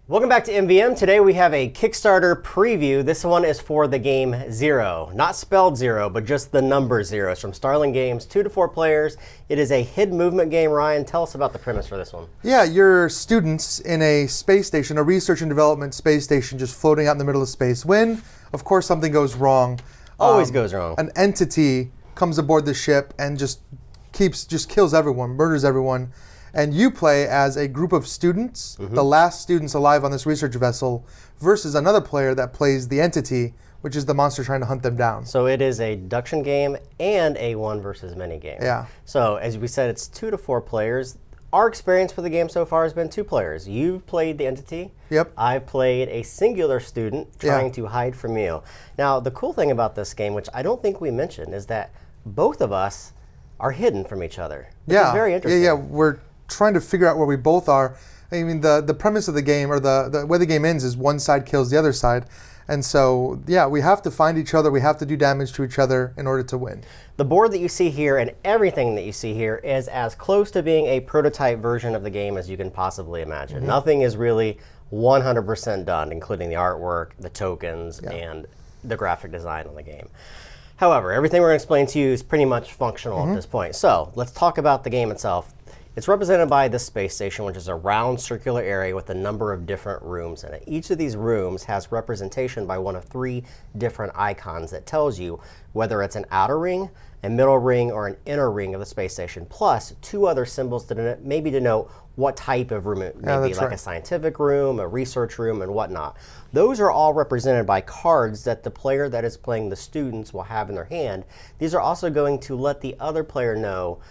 Welcome back to MVM. Today we have a Kickstarter preview. This one is for the game Zero. Not spelled zero, but just the number zero. It's from Starling Games, 2 to 4 players. It is a hidden movement game. Ryan, tell us about the premise for this one. Yeah, you're students in a space station, a research and development space station just floating out in the middle of space. When, of course, something goes wrong. Always goes wrong. An entity comes aboard the ship and just kills everyone, murders everyone. And you play as a group of students, the last students alive on this research vessel, versus another player that plays the entity, which is the monster trying to hunt them down. So it is a deduction game and a one versus many game. Yeah. So as we said, it's 2 to 4 players. Our experience with the game so far has been 2 players. You've played the entity. Yep. I've played a singular student trying to hide from you. Now, the cool thing about this game, which I don't think we mentioned, is that both of us are hidden from each other, which is very interesting. Yeah, we're trying to figure out where we both are. I mean, the premise of the game, or the way the game ends, is one side kills the other side. And so, yeah, we have to find each other. We have to do damage to each other in order to win. The board that you see here and everything that you see here is as close to being a prototype version of the game as you can possibly imagine. Nothing is really 100% done, including the artwork, the tokens, and the graphic design on the game. However, everything we're going to explain to you is pretty much functional at this point. So let's talk about the game itself. It's represented by this space station, which is a round circular area with a number of different rooms in it. Each of these rooms has representation by one of 3 different icons that tells you whether it's an outer ring, a middle ring, or an inner ring of the space station, plus 2 other symbols to maybe denote what type of room it may be, like a scientific room, a research room, and whatnot. Those are all represented by cards that the player that is playing the students will have in their hand. These are also going to let the other player know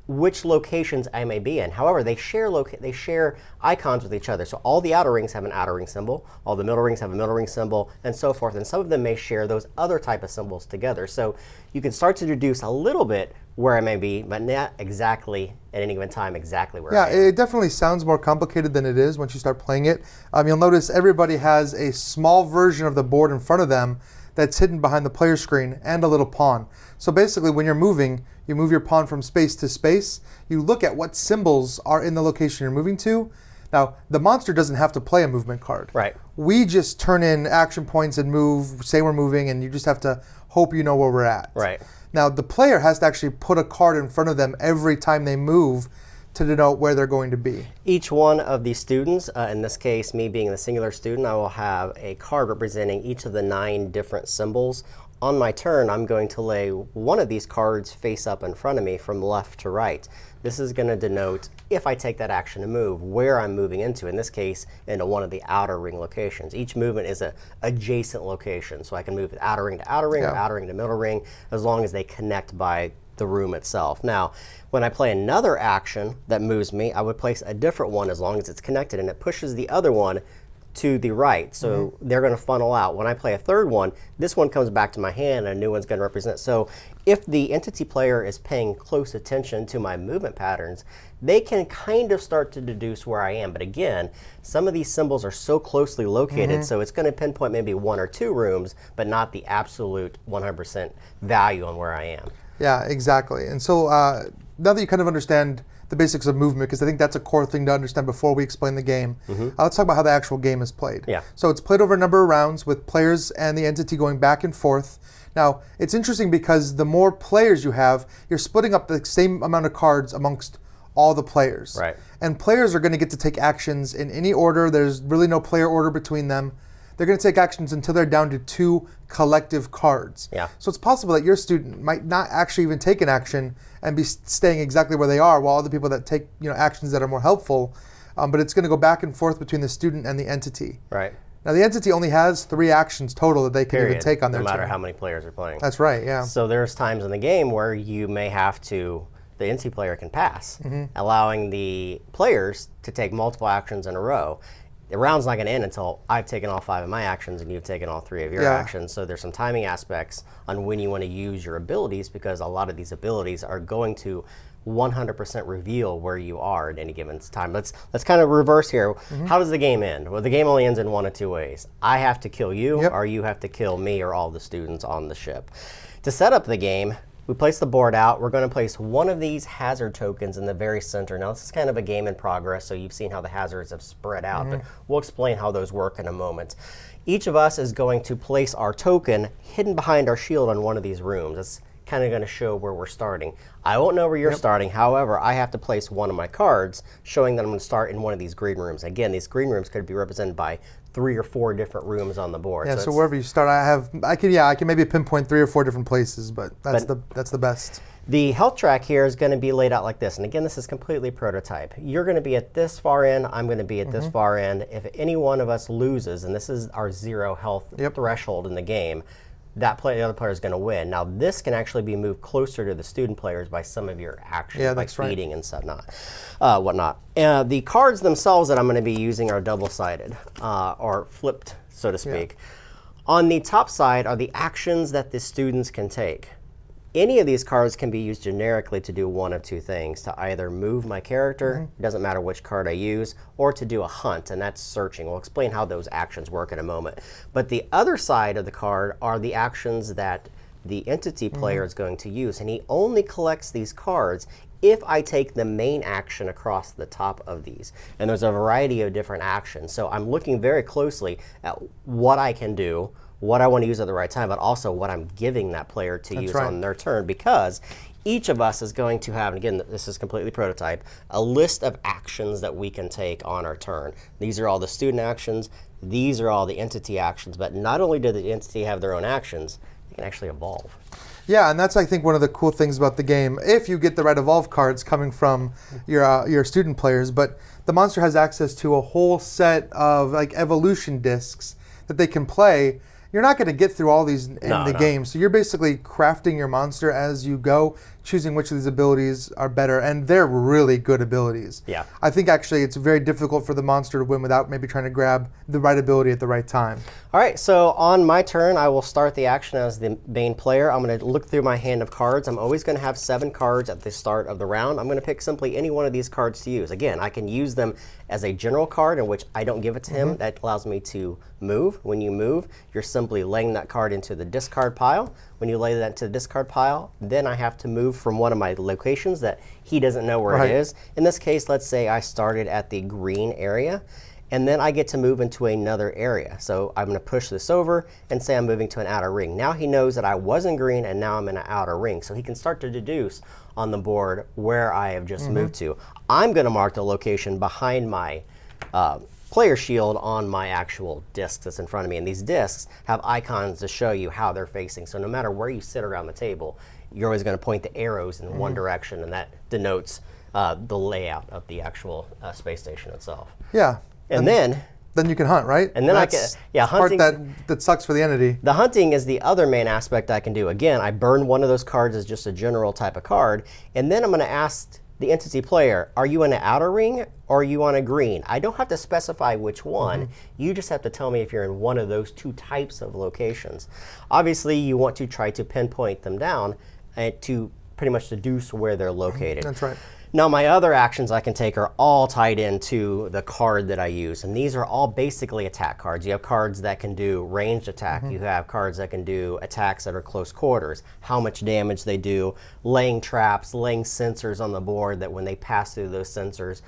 which locations I may be in. However, they share icons with each other. So all the outer rings have an outer ring symbol, all the middle rings have a middle ring symbol, and so forth. And some of them may share those other type of symbols together. So you can start to deduce a little bit where I may be, but not exactly at any given time exactly where I am. Yeah, it definitely sounds more complicated than it is once you start playing it. You'll notice everybody has a small version of the board in front of them that's hidden behind the player screen and a little pawn. So basically, when you're moving, you move your pawn from space to space. You look at what symbols are in the location you're moving to. Now, the monster doesn't have to play a movement card. Right. We just turn in action points and move, say we're moving, and you just have to hope you know where we're at. Right. Now, the player has to actually put a card in front of them every time they move to denote where they're going to be. Each one of these students, in this case, me being the singular student, I will have a card representing each of the 9 different symbols. On my turn, I'm going to lay one of these cards face up in front of me from left to right. This is going to denote, if I take that action to move, where I'm moving into, in this case, into one of the outer ring locations. Each movement is an adjacent location, so I can move outer ring to outer ring, or outer ring to middle ring, as long as they connect by the room itself. Now, when I play another action that moves me, I would place a different one as long as it's connected, and it pushes the other one to the right. So they're going to funnel out. When I play a third one, this one comes back to my hand and a new one's going to represent. So if the entity player is paying close attention to my movement patterns, they can kind of start to deduce where I am. But again, some of these symbols are so closely located, so it's going to pinpoint maybe 1 or 2 rooms, but not the absolute 100% value on where I am. Yeah, exactly. And so now that you kind of understand the basics of movement, because I think that's a core thing to understand before we explain the game, let's talk about how the actual game is played. Yeah. So it's played over a number of rounds with players and the entity going back and forth. Now, it's interesting because the more players you have, you're splitting up the same amount of cards amongst all the players. Right. And players are going to get to take actions in any order. There's really no player order between them. They're going to take actions until they're down to 2 collective cards. Yeah. So it's possible that your student might not actually even take an action and be staying exactly where they are, while other people that take actions that are more helpful. But it's going to go back and forth between the student and the entity. Right. Now, the entity only has 3 actions total that they can even take on their turn. No matter how many players are playing. That's right, yeah. So there's times in the game where you may have to, the entity player can pass, allowing the players to take multiple actions in a row. The round's not going to end until I've taken all 5 of my actions and you've taken all 3 of your actions. So there's some timing aspects on when you want to use your abilities, because a lot of these abilities are going to 100% reveal where you are at any given time. Let's kind of reverse here. How does the game end? Well, the game only ends in 1 of 2 ways. I have to kill you, or you have to kill me or all the students on the ship. To set up the game, We place the board out. We're going to place one of these hazard tokens in the very center. Now, this is kind of a game in progress, so you've seen how the hazards have spread out, but we'll explain how those work in a moment. Each of us is going to place our token hidden behind our shield on one of these rooms. That's kind of going to show where we're starting. I won't know where you're starting. However, I have to place one of my cards showing that I'm going to start in one of these green rooms. Again, these green rooms could be represented by 3 or 4 different rooms on the board. Yeah, so wherever you start, I can maybe pinpoint 3 or 4 different places, but that's the best. The health track here is going to be laid out like this. And again, this is completely prototype. You're going to be at this far end. I'm going to be at this far end. If any one of us loses, and this is our 0 health threshold in the game, the other player is going to win. Now, this can actually be moved closer to the student players by some of your actions, like feeding and whatnot. The cards themselves that I'm going to be using are double-sided, or flipped, so to speak. On the top side are the actions that the students can take. Any of these cards can be used generically to do one of 2 things, to either move my character, it doesn't matter which card I use, or to do a hunt, and that's searching. We'll explain how those actions work in a moment. But the other side of the card are the actions that the entity player is going to use, and he only collects these cards if I take the main action across the top of these. And there's a variety of different actions, so I'm looking very closely at what I can do, what I want to use at the right time, but also what I'm giving that player to use on their turn, because each of us is going to have, and again, this is completely prototype, a list of actions that we can take on our turn. These are all the student actions. These are all the entity actions. But not only do the entity have their own actions, they can actually evolve. Yeah, and that's, I think, one of the cool things about the game, if you get the right evolve cards coming from your student players. But the monster has access to a whole set of like evolution discs that they can play. You're not going to get through all these in the game, so you're basically crafting your monster as you go, choosing which of these abilities are better, and they're really good abilities. Yeah. I think actually it's very difficult for the monster to win without maybe trying to grab the right ability at the right time. All right, so on my turn, I will start the action as the main player. I'm going to look through my hand of cards. I'm always going to have 7 cards at the start of the round. I'm going to pick simply any one of these cards to use. Again, I can use them as a general card in which I don't give it to him. That allows me to move. When you move, you're simply laying that card into the discard pile. When you lay that into the discard pile, then I have to move from one of my locations that he doesn't know where it is. In this case, let's say I started at the green area, and then I get to move into another area. So I'm going to push this over and say I'm moving to an outer ring. Now he knows that I was in green and now I'm in an outer ring. So he can start to deduce on the board where I have just moved to. I'm going to mark the location behind my player shield on my actual disc that's in front of me. And these discs have icons to show you how they're facing. So no matter where you sit around the table, you're always going to point the arrows in one direction, and that denotes the layout of the actual space station itself. Yeah. And then you can hunt, right? And then hunting. Part that sucks for the entity. The hunting is the other main aspect I can do. Again, I burn one of those cards as just a general type of card, and then I'm going to ask the entity player, are you in an outer ring or are you on a green? I don't have to specify which one. You just have to tell me if you're in one of those 2 types of locations. Obviously, you want to try to pinpoint them down to pretty much deduce where they're located. That's right. Now, my other actions I can take are all tied into the card that I use, and these are all basically attack cards. You have cards that can do ranged attack. You have cards that can do attacks that are close quarters, how much damage they do, laying traps, laying sensors on the board that when they pass through those sensors,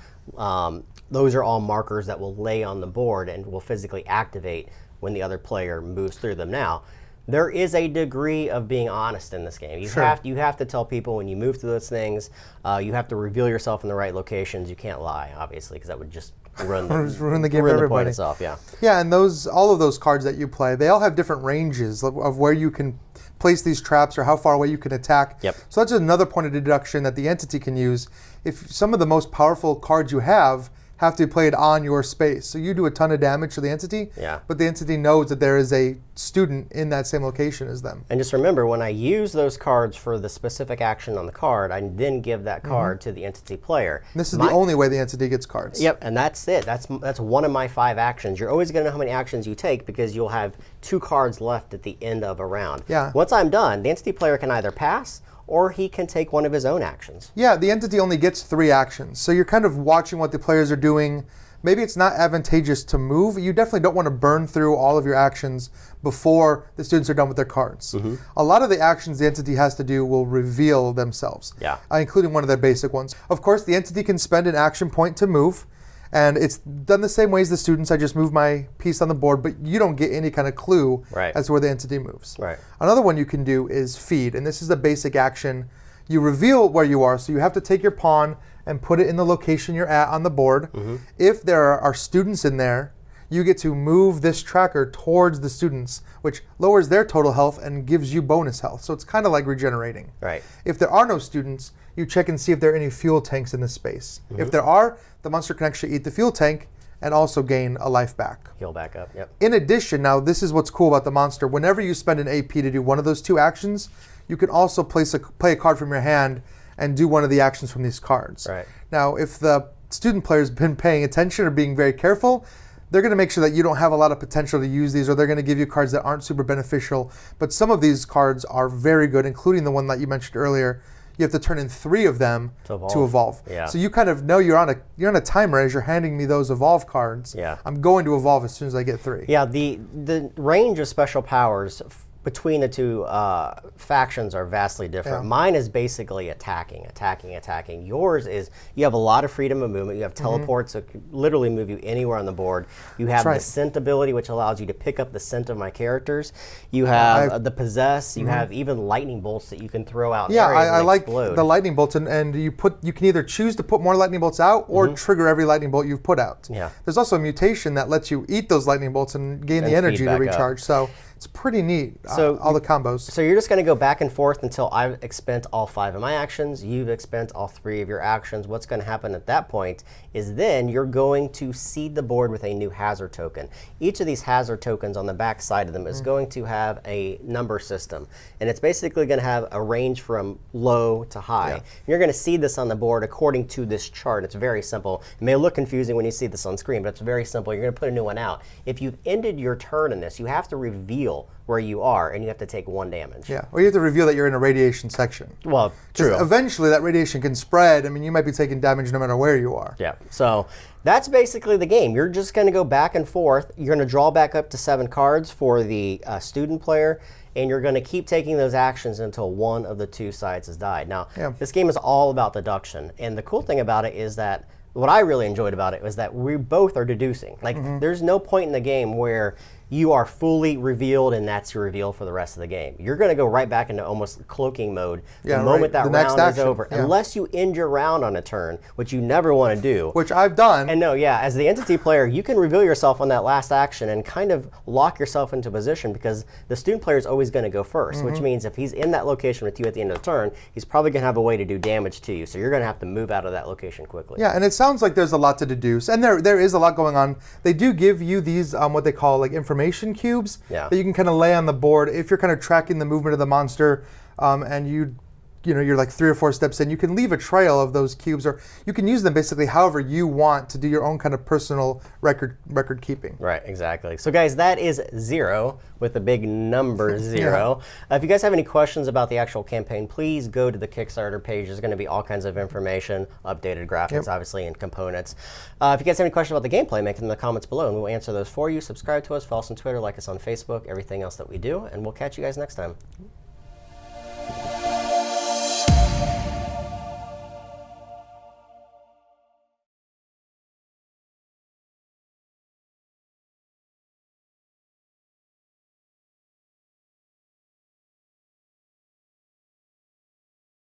those are all markers that will lay on the board and will physically activate when the other player moves through them. Now, there is a degree of being honest in this game. You have to tell people when you move through those things. You have to reveal yourself in the right locations. You can't lie, obviously, because that would just ruin the game for everybody. The point itself. Yeah. Yeah, and all of those cards that you play, they all have different ranges of where you can place these traps or how far away you can attack. Yep. So that's another point of deduction that the entity can use. If some of the most powerful cards you have to be played on your space. So you do a ton of damage to the entity, but the entity knows that there is a student in that same location as them. And just remember, when I use those cards for the specific action on the card, I then give that card to the entity player. And this is the only way the entity gets cards. Yep, and that's it. That's one of my 5 actions. You're always going to know how many actions you take because you'll have 2 cards left at the end of a round. Yeah. Once I'm done, the entity player can either pass or he can take one of his own actions. Yeah, the entity only gets 3 actions. So you're kind of watching what the players are doing, maybe it's not advantageous to move. You definitely don't want to burn through all of your actions before the students are done with their cards. A lot of the actions the entity has to do will reveal themselves, including one of their basic ones. Of course, the entity can spend an action point to move, and it's done the same way as the students. I just move my piece on the board, but you don't get any kind of clue as to where the entity moves. Another one you can do is feed, and this is a basic action. You reveal where you are, so you have to take your pawn and put it in the location you're at on the board. If there are students in there, you get to move this tracker towards the students, which lowers their total health and gives you bonus health. So it's kind of like regenerating. If there are no students, you check and see if there are any fuel tanks in the space. If there are, the monster can actually eat the fuel tank and also gain a life back. Heal back up, In addition, now this is what's cool about the monster. Whenever you spend an AP to do one of those two actions, you can also play a card from your hand and do one of the actions from these cards. Now, if the student player's been paying attention or being very careful, they're going to make sure that you don't have a lot of potential to use these, or they're going to give you cards that aren't super beneficial. But some of these cards are very good, including the one that you mentioned earlier. You have to turn in 3 of them to evolve. So you kind of know you're on a timer as you're handing me those evolve cards. I'm going to evolve as soon as I get 3. The range of special powers between the two factions are vastly different. Mine is basically attacking. Yours is, you have a lot of freedom of movement. You have teleports that could literally move you anywhere on the board. You have the scent ability, which allows you to pick up the scent of my characters. You have the possess. You have even lightning bolts that you can throw out. I like the lightning bolts, and you can either choose to put more lightning bolts out or trigger every lightning bolt you've put out. There's also a mutation that lets you eat those lightning bolts and gain the energy to recharge. So it's pretty neat, all the combos. So you're just going to go back and forth until I've expended all 5 of my actions, you've expended all 3 of your actions. What's going to happen at that point is then you're going to seed the board with a new hazard token. Each of these hazard tokens on the back side of them is going to have a number system. And it's basically going to have a range from low to high. And you're going to seed this on the board according to this chart. It's very simple. It may look confusing when you see this on screen, but it's very simple. You're going to put a new one out. If you've ended your turn in this, you have to reveal where you are, and you have to take 1 damage. Or you have to reveal that you're in a radiation section. Well, true. Eventually that radiation can spread. I mean, you might be taking damage no matter where you are. So that's basically the game. You're just going to go back and forth. You're going to draw back up to 7 cards for the student player, and you're going to keep taking those actions until one of the 2 sides has died. Now, this game is all about deduction, and the cool thing about it is that what I really enjoyed about it was that we both are deducing. Like, there's no point in the game where you are fully revealed and that's your reveal for the rest of the game. You're going to go right back into almost cloaking mode the moment that round is over. Unless you end your round on a turn, which you never want to do. Which I've done. And no, as the entity player, you can reveal yourself on that last action and kind of lock yourself into position, because the student player is always going to go first, which means if he's in that location with you at the end of the turn, he's probably going to have a way to do damage to you. So you're going to have to move out of that location quickly. And it sounds like there's a lot to deduce. And there is a lot going on. They do give you these, what they call like information cubes that you can kind of lay on the board if you're kind of tracking the movement of the monster, and you're like 3 or 4 steps in. You can leave a trail of those cubes, or you can use them basically however you want to do your own kind of personal record keeping. Right, exactly. So guys, that is 0 with the big number 0. If you guys have any questions about the actual campaign, please go to the Kickstarter page. There's going to be all kinds of information, updated graphics, obviously, and components. If you guys have any questions about the gameplay, make them in the comments below, and we'll answer those for you. Subscribe to us, follow us on Twitter, like us on Facebook, everything else that we do, and we'll catch you guys next time.